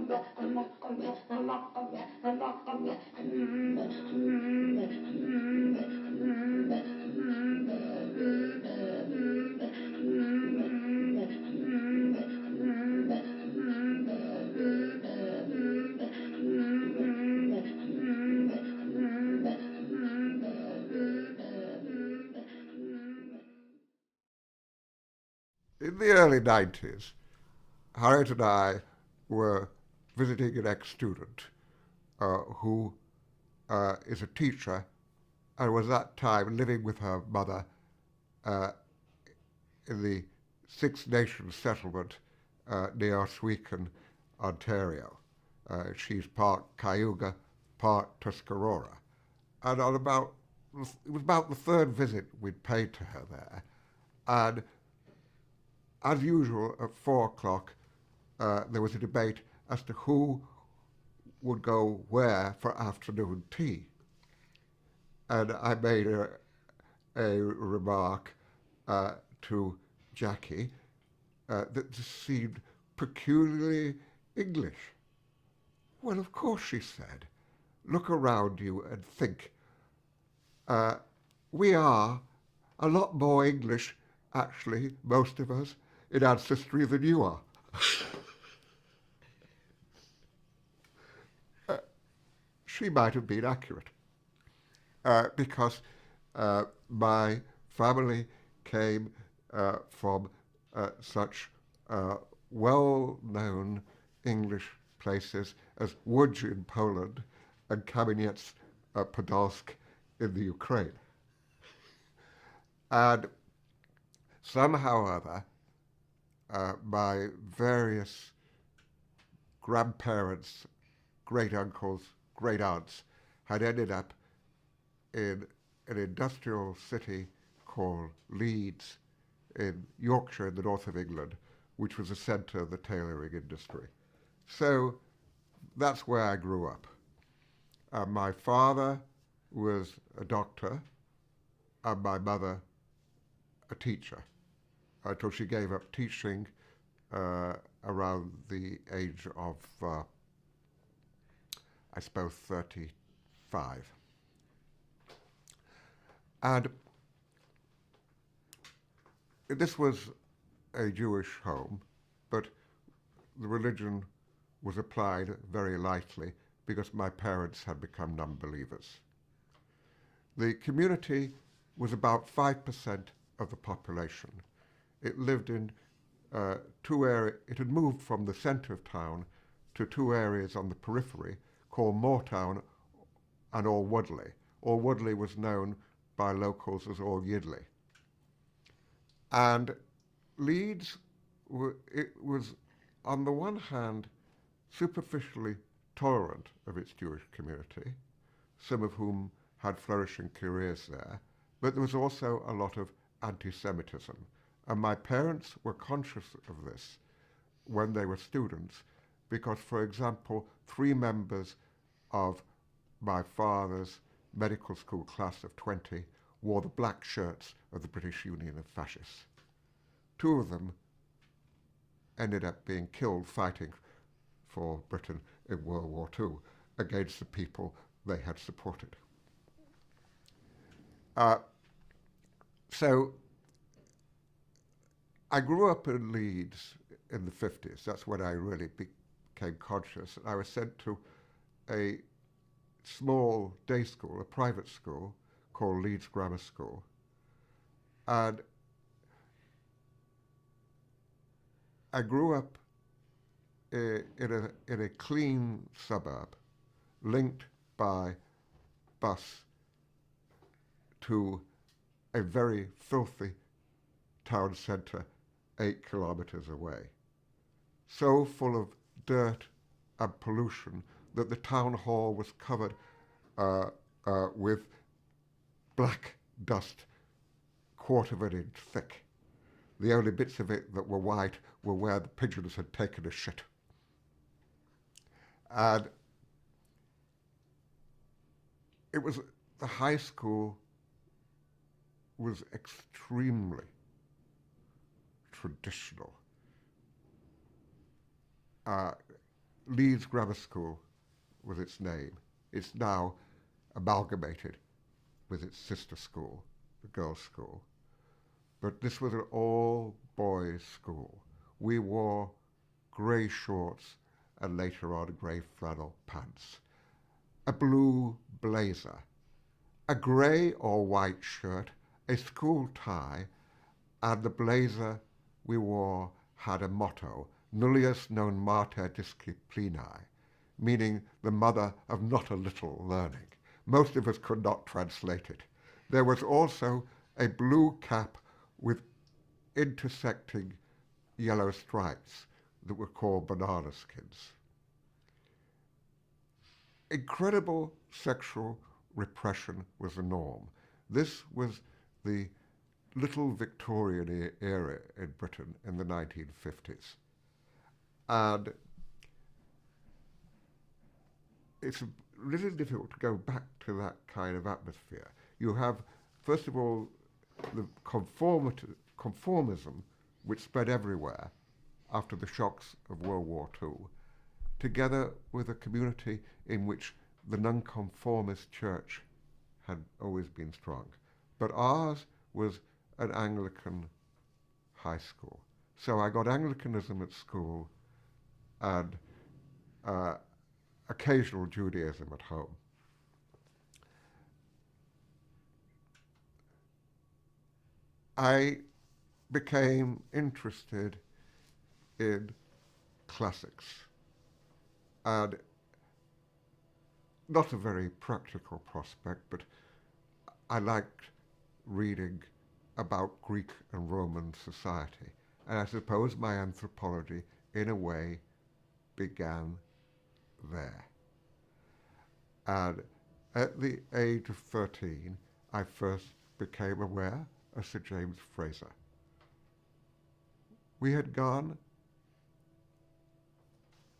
In the early 90s, Harriet and I were visiting an ex-student who is a teacher and was at that time living with her mother in the Six Nations settlement near Oswego, Ontario. She's part Cayuga, part Tuscarora. And it was about the third visit we'd paid to her there. And as usual, at 4 o'clock, there was a debate as to who would go where for afternoon tea. And I made a remark to Jackie that this seemed peculiarly English. Well, of course, she said. Look around you and think. We are a lot more English, actually, most of us, in ancestry than you are. She might have been accurate because my family came from such well-known English places as Łódź in Poland and Kamieniec Podolsk in the Ukraine. And somehow or other, my various grandparents, great-uncles, great-aunts had ended up in an industrial city called Leeds in Yorkshire in the north of England, which was the centre of the tailoring industry. So that's where I grew up. My father was a doctor and my mother a teacher until she gave up teaching around the age of, I suppose, 35. And this was a Jewish home, but the religion was applied very lightly because my parents had become non-believers. The community was about 5% of the population. It lived in two areas. It had moved from the centre of town to two areas on the periphery called Moortown and All Woodley. All Woodley was known by locals as All Yidley. And Leeds, it was on the one hand superficially tolerant of its Jewish community, some of whom had flourishing careers there, but there was also a lot of anti-Semitism. And my parents were conscious of this when they were students because, for example, 3 members of my father's medical school class of 20 wore the black shirts of the British Union of Fascists. 2 of them ended up being killed fighting for Britain in World War II against the people they had supported. So I grew up in Leeds in the 50s. That's when I really became conscious. I was sent to a small day school, a private school, called Leeds Grammar School. And I grew up in a clean suburb, linked by bus to a very filthy town centre 8 kilometres away, so full of dirt and pollution that the town hall was covered with black dust, 1/4 of an inch thick. The only bits of it that were white were where the pigeons had taken a shit. And it was, the high school was extremely traditional. Leeds Grammar School was its name. It's now amalgamated with its sister school, the girls' school. But this was an all-boys school. We wore grey shorts and later on grey flannel pants, a blue blazer, a grey or white shirt, a school tie, and the blazer we wore had a motto, nullius non mater disciplinae, meaning the mother of not a little learning. Most of us could not translate it. There was also a blue cap with intersecting yellow stripes that were called banana skins. Incredible sexual repression was the norm. This was the little Victorian era in Britain in the 1950s. And it's really difficult to go back to that kind of atmosphere. You have, first of all, the conformism which spread everywhere after the shocks of World War II, together with a community in which the nonconformist church had always been strong. But ours was an Anglican high school. So I got Anglicanism at school and occasional Judaism at home. I became interested in classics, and not a very practical prospect, but I liked reading about Greek and Roman society. And I suppose my anthropology, in a way, began there. And at the age of 13, I first became aware of Sir James Fraser. We had gone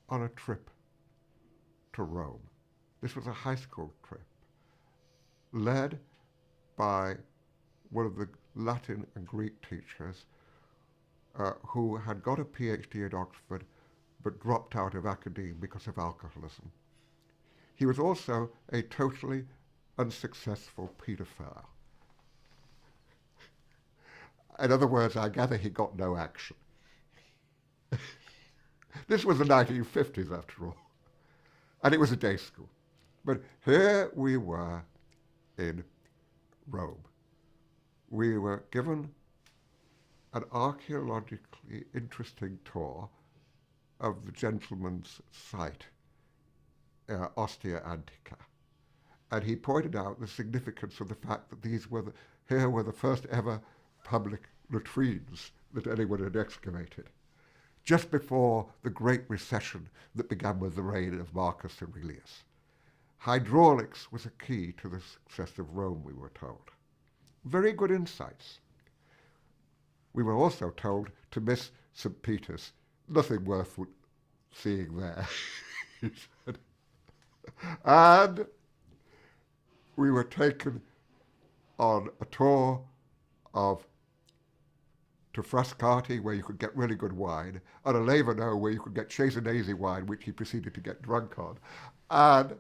on a trip to Rome. This was a high school trip, led by one of the Latin and Greek teachers who had got a PhD at Oxford but dropped out of academia because of alcoholism. He was also a totally unsuccessful paedophile. In other words, I gather he got no action. This was the 1950s, after all, and it was a day school. But here we were in Rome. We were given an archaeologically interesting tour of the gentleman's site, Ostia Antica. And he pointed out the significance of the fact that here were the first ever public latrines that anyone had excavated, just before the Great Recession that began with the reign of Marcus Aurelius. Hydraulics was a key to the success of Rome, we were told. Very good insights. We were also told to miss St. Peter's. Nothing worth seeing there, he said. And we were taken on a tour to Frascati, where you could get really good wine, and a Lavano, where you could get Chasenese wine, which he proceeded to get drunk on. And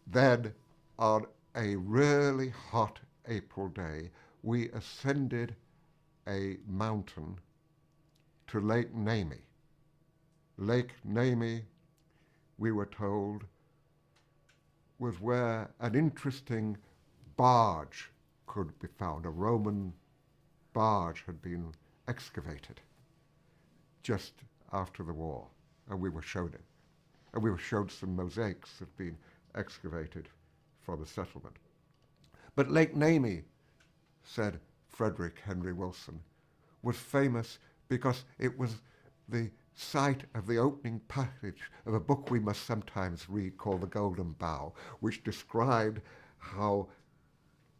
then, on a really hot April day, we ascended a mountain to Lake Nemi. Lake Nemi, we were told, was where an interesting barge could be found. A Roman barge had been excavated just after the war, and we were shown it. And we were showed some mosaics that had been excavated from the settlement. But Lake Nemi, said Frederick Henry Wilson, was famous because it was the site of the opening passage of a book we must sometimes read called The Golden Bough, which described how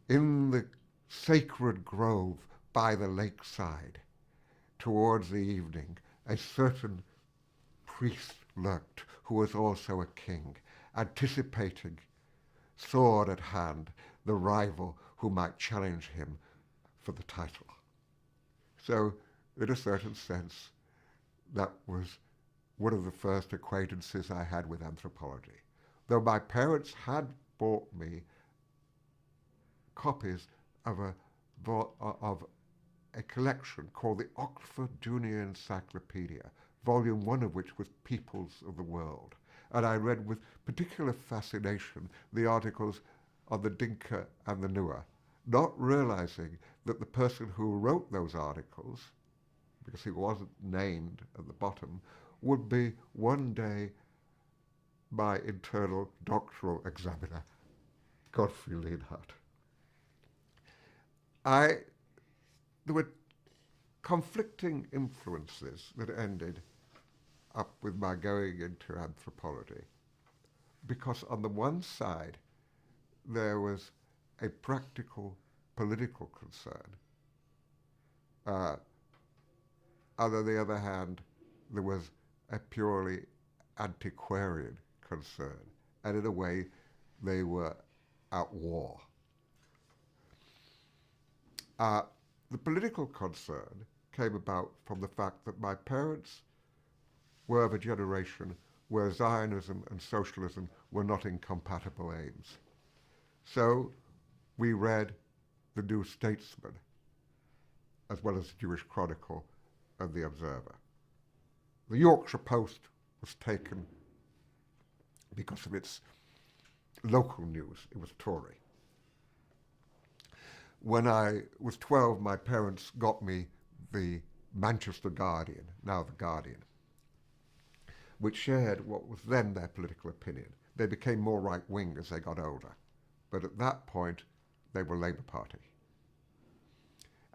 in the sacred grove by the lakeside, towards the evening, a certain priest lurked who was also a king, anticipating, sword at hand, the rival who might challenge him for the title. So, in a certain sense, that was one of the first acquaintances I had with anthropology. Though my parents had bought me copies of a collection called the Oxford Junior Encyclopedia, volume 1 of which was Peoples of the World. And I read with particular fascination the articles on the Dinka and the Nua, not realizing that the person who wrote those articles, because he wasn't named at the bottom, would be one day my internal doctoral examiner, Godfrey Lienhardt. There were conflicting influences that ended up with my going into anthropology, because on the one side there was a practical political concern, and on the other hand there was a purely antiquarian concern, and in a way they were at war. The political concern came about from the fact that my parents were of a generation where Zionism and socialism were not incompatible aims. So we read the New Statesman, as well as the Jewish Chronicle and the Observer. The Yorkshire Post was taken because of its local news. It was Tory. When I was 12, my parents got me the Manchester Guardian, now the Guardian, which shared what was then their political opinion. They became more right-wing as they got older, but at that point they were Labour Party.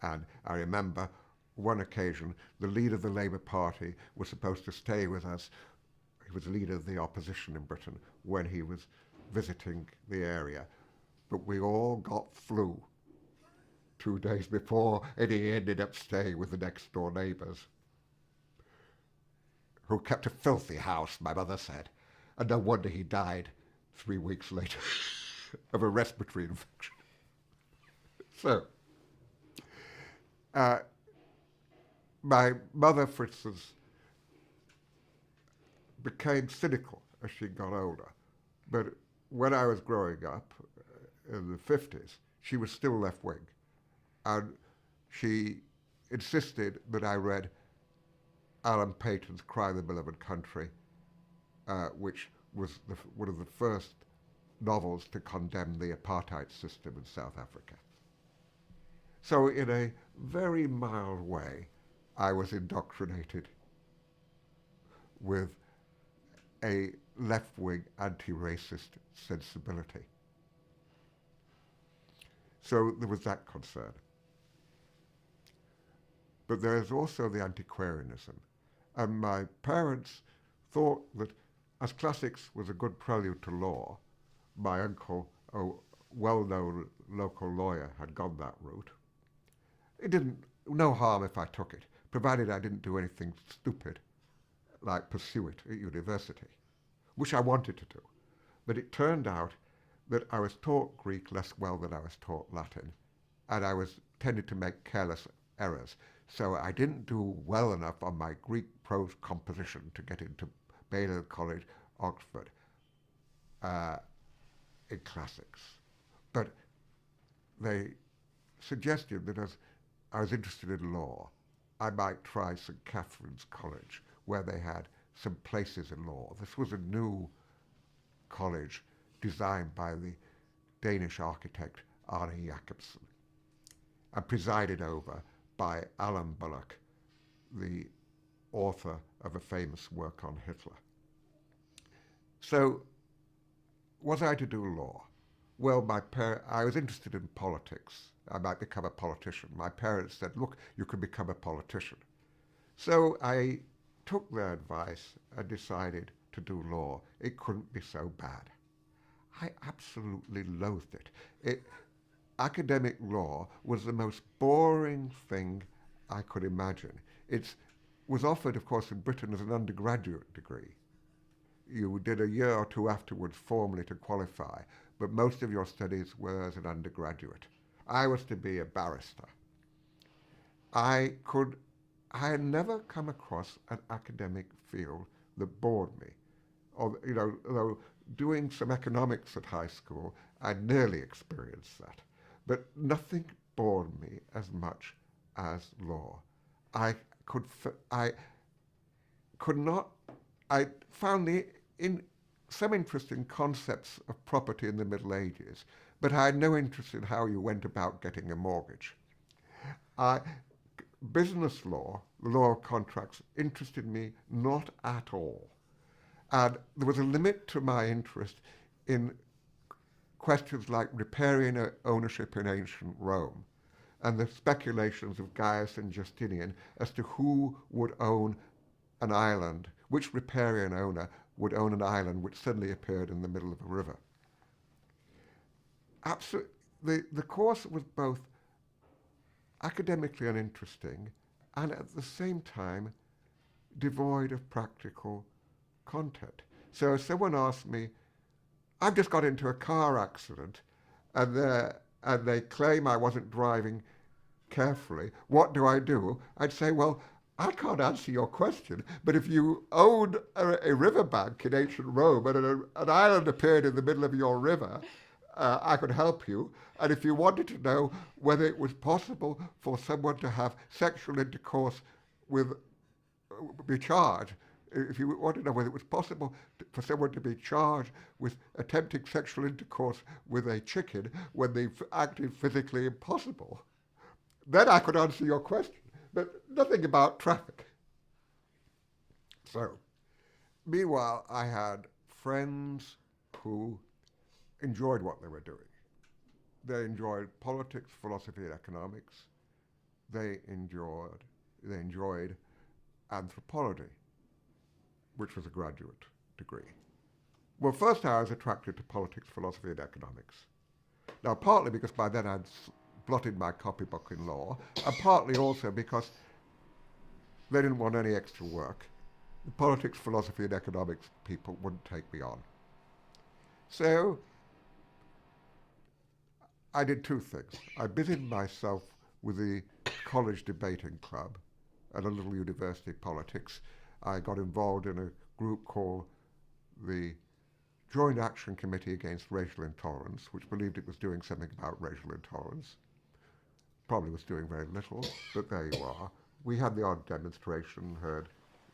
And I remember one occasion the leader of the Labour Party was supposed to stay with us. He was the leader of the opposition in Britain when he was visiting the area, but we all got flu 2 days before, and he ended up staying with the next door neighbours, who kept a filthy house, my mother said, and no wonder he died 3 weeks later of a respiratory infection. So, my mother, for instance, became cynical as she got older, but when I was growing up in the 50s, she was still left-wing. And she insisted that I read Alan Paton's Cry of the Beloved Country, which was one of the first novels to condemn the apartheid system in South Africa. So in a very mild way, I was indoctrinated with a left-wing anti-racist sensibility. So there was that concern. But there is also the antiquarianism. And my parents thought that as classics was a good prelude to law, my uncle, a well-known local lawyer, had gone that route. It didn't, no harm if I took it, provided I didn't do anything stupid, like pursue it at university, which I wanted to do. But it turned out that I was taught Greek less well than I was taught Latin, and I was tended to make careless errors. So I didn't do well enough on my Greek prose composition to get into Balliol College, Oxford, in classics. But they suggested that as I was interested in law, I might try St. Catherine's College, where they had some places in law. This was a new college designed by the Danish architect Arne Jacobsen and presided over by Alan Bullock, the author of a famous work on Hitler. So, was I to do law? Well, I was interested in politics. I might become a politician. My parents said, look, you can become a politician. So I took their advice and decided to do law. It couldn't be so bad. I absolutely loathed it. Academic law was the most boring thing I could imagine. It was offered, of course, in Britain as an undergraduate degree. You did a year or two afterwards formally to qualify, but most of your studies were as an undergraduate. I was to be a barrister. I had never come across an academic field that bored me. Or, though doing some economics at high school, I nearly experienced that. But nothing bored me as much as law. I found some interesting concepts of property in the Middle Ages, but I had no interest in how you went about getting a mortgage. Business law, the law of contracts, interested me not at all. And there was a limit to my interest in questions like riparian ownership in ancient Rome and the speculations of Gaius and Justinian as to who would own an island, which riparian owner would own an island which suddenly appeared in the middle of a river. Absolutely, the course was both academically uninteresting and at the same time devoid of practical content. So if someone asked me, I've just got into a car accident and they claim I wasn't driving carefully, what do I do? I'd say, well, I can't answer your question, but if you owned a riverbank in ancient Rome and an island appeared in the middle of your river, I could help you. And if you wanted to know whether it was possible for someone to have sexual intercourse be charged, if you wanted to know whether it was possible for someone to be charged with attempting sexual intercourse with a chicken when they've acted physically impossible, then I could answer your question. But nothing about traffic. So, meanwhile, I had friends who enjoyed what they were doing. They enjoyed politics, philosophy, and economics. They enjoyed anthropology, which was a graduate degree. Well, first I was attracted to politics, philosophy, and economics. Now, partly because by then I'd blotted my copybook in law, and partly also because they didn't want any extra work. The politics, philosophy, and economics people wouldn't take me on. So I did two things. I busied myself with the college debating club and a little university politics. I got involved in a group called the Joint Action Committee Against Racial Intolerance, which believed it was doing something about racial intolerance. Probably was doing very little, but there you are. We had the odd demonstration, heard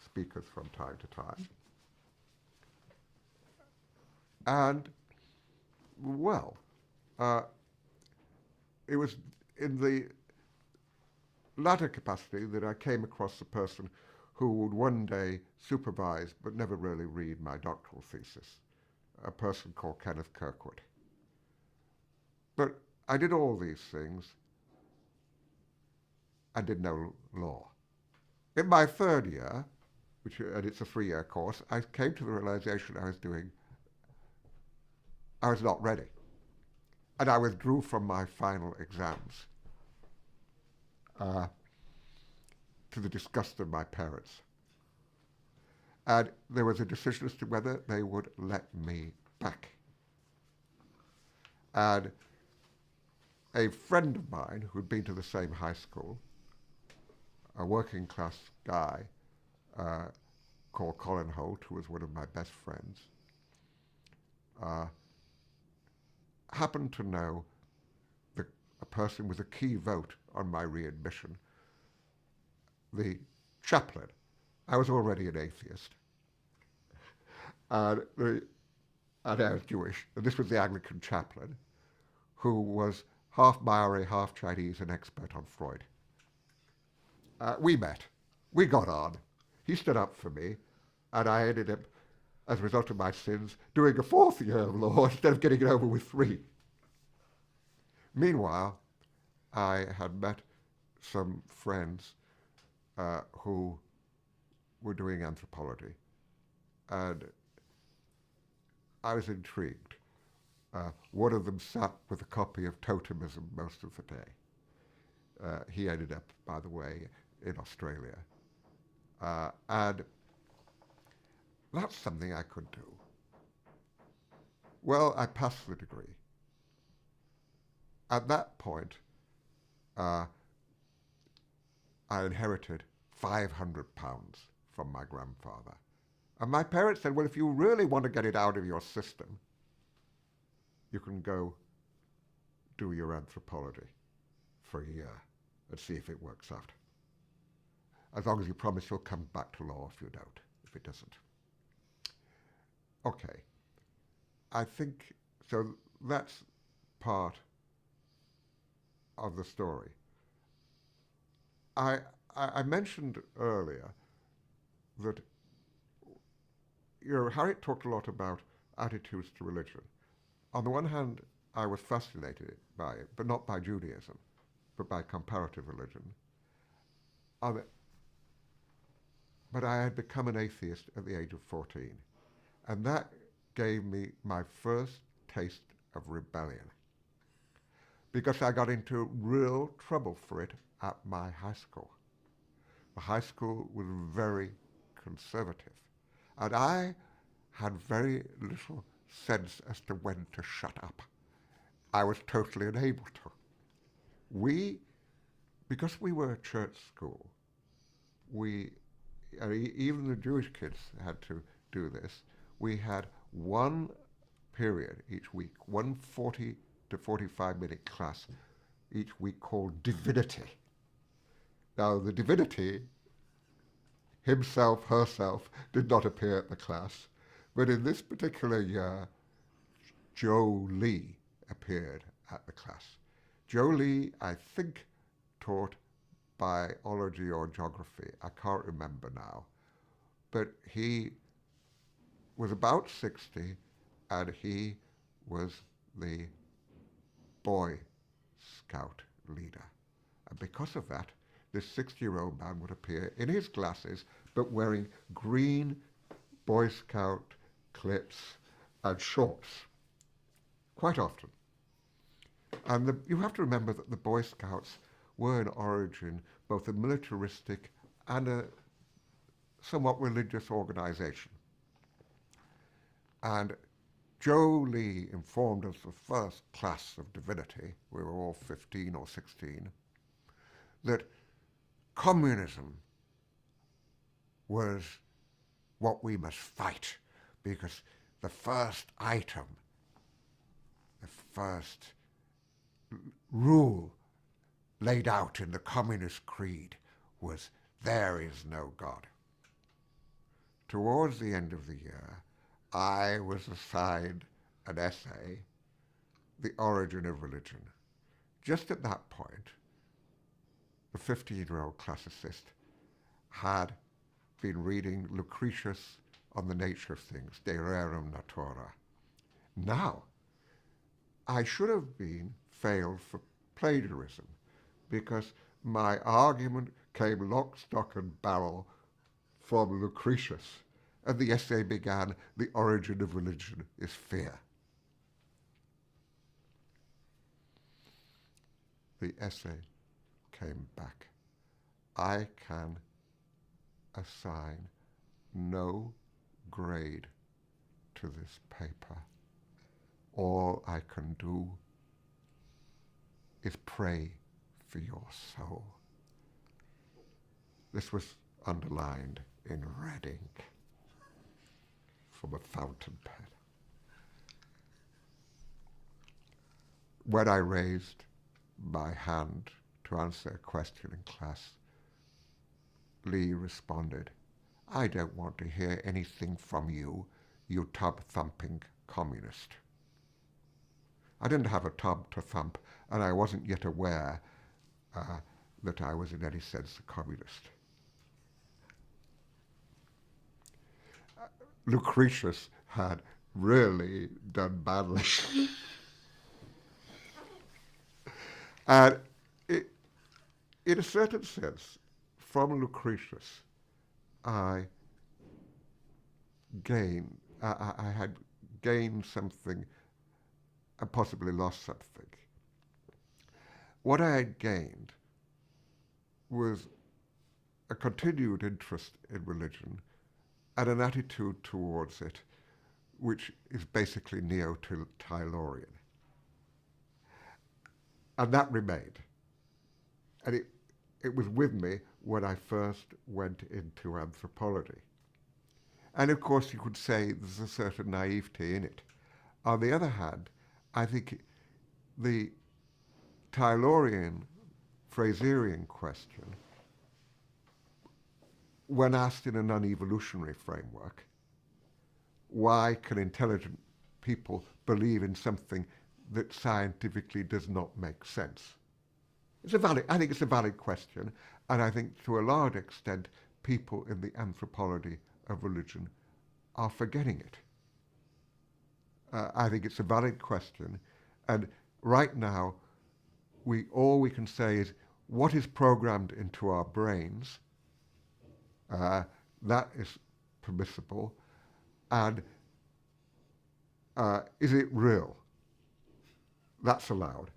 speakers from time to time. And, well, it was in the latter capacity that I came across a person who would one day supervise but never really read my doctoral thesis, a person called Kenneth Kirkwood. But I did all these things and did no law. In my third year, and it's a 3-year course, I came to the realization I was not ready. And I withdrew from my final exams to the disgust of my parents. And there was a decision as to whether they would let me back. And a friend of mine who'd been to the same high school, a working class guy called Colin Holt, who was one of my best friends, happened to know a person with a key vote on my readmission, the chaplain. I was already an atheist. And I was Jewish, and this was the Anglican chaplain, who was half Maori, half Chinese, and expert on Freud. We met. We got on. He stood up for me, and I ended up, as a result of my sins, doing a 4th year of law instead of getting it over with 3. Meanwhile, I had met some friends who were doing anthropology, and I was intrigued. One of them sat with a copy of Totemism most of the day. He ended up, by the way, in Australia. And that's something I could do. Well, I passed the degree. At that point, I inherited £500 from my grandfather. And my parents said, well, if you really want to get it out of your system, you can go do your anthropology for a year and see if it works out. As long as you promise you'll come back to law if you don't, if it doesn't. Okay. I think, so that's part of the story. I mentioned earlier that, Harriet talked a lot about attitudes to religion. On the one hand, I was fascinated by it, but not by Judaism, but by comparative religion. But I had become an atheist at the age of 14, and that gave me my first taste of rebellion, because I got into real trouble for it at my high school. The high school was very conservative, and I had very little sense as to when to shut up. I was totally unable to. Because we were a church school, even the Jewish kids had to do this. We had one period each week, one 40 to 45-minute class each week called divinity. Now, the divinity, himself, herself, did not appear at the class, but in this particular year, Joe Lee appeared at the class. Joe Lee, I think, taught biology or geography. I can't remember now. But he was about 60, and he was the Boy Scout leader. And because of that, this 60-year-old man would appear in his glasses, but wearing green Boy Scout clips and shorts, quite often. And you have to remember that the Boy Scouts were in origin both a militaristic and a somewhat religious organization. And Joe Lee informed us the first class of divinity, we were all 15 or 16, that communism was what we must fight, because the first item, the first rule laid out in the Communist Creed was, there is no God. Towards the end of the year, I was assigned an essay, The Origin of Religion. Just at that point, the 15-year-old classicist had been reading Lucretius on the nature of things, De Rerum Natura. Now, I should have been failed for plagiarism, because my argument came lock, stock, and barrel from Lucretius, and the essay began, the origin of religion is fear. The essay came back. I can assign no grade to this paper. All I can do is pray for your soul. This was underlined in red ink from a fountain pen. When I raised my hand to answer a question in class, Lee responded, I don't want to hear anything from you, you tub-thumping communist. I didn't have a tub to thump, and I wasn't yet aware that I was in any sense a communist. Lucretius had really done badly. And in a certain sense, from Lucretius, I had gained something and possibly lost something. What I had gained was a continued interest in religion and an attitude towards it which is basically neo-Taylorian. And that remained. And it was with me when I first went into anthropology. And of course, you could say there's a certain naivety in it. On the other hand, I think the Taylorian, Fraserian question, when asked in a non-evolutionary framework, why can intelligent people believe in something that scientifically does not make sense? I think it's a valid question, and I think to a large extent people in the anthropology of religion are forgetting it. I think it's a valid question, and right now all we can say is what is programmed into our brains, that is permissible, and is it real? That's allowed.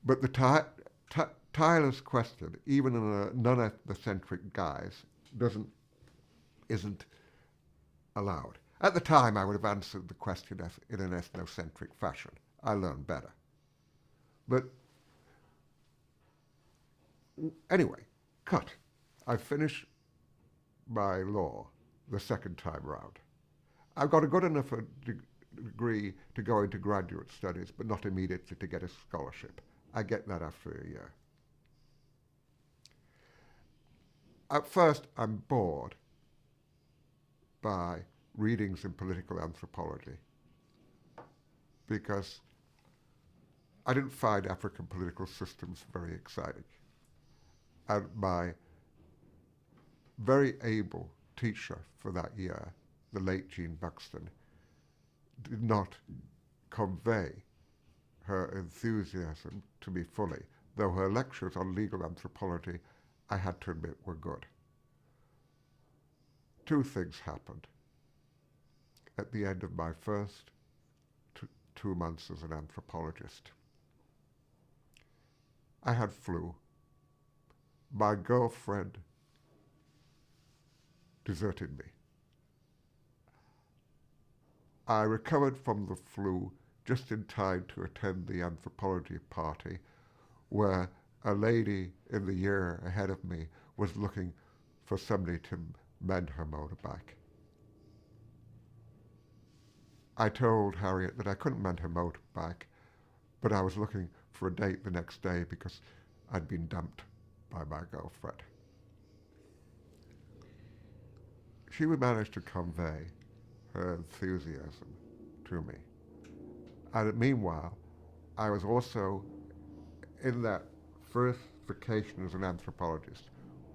But the Tyler's question, even in a non-ethnocentric guise, isn't allowed. At the time, I would have answered the question in an ethnocentric fashion. I learned better. But anyway, cut. I finished my law the second time round. I've got a good enough degree to go into graduate studies, but not immediately to get a scholarship. I get that after a year. At first, I'm bored by readings in political anthropology because I didn't find African political systems very exciting. And my very able teacher for that year, the late Jean Buxton, did not convey her enthusiasm to me fully, though her lectures on legal anthropology, I had to admit, were good. Two things happened at the end of my first 2 months as an anthropologist. I had flu. My girlfriend deserted me. I recovered from the flu just in time to attend the anthropology party where a lady in the year ahead of me was looking for somebody to mend her motorbike. I told Harriet that I couldn't mend her motorbike, but I was looking for a date the next day because I'd been dumped by my girlfriend. She would manage to convey her enthusiasm to me. And meanwhile, I was also, in that first vacation as an anthropologist,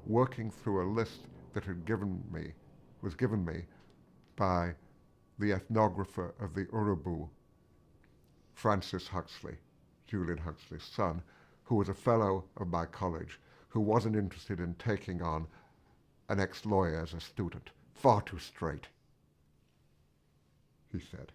working through a list that was given me by the ethnographer of the Urubu, Francis Huxley, Julian Huxley's son, who was a fellow of my college, who wasn't interested in taking on an ex-lawyer as a student. Far too straight, he said.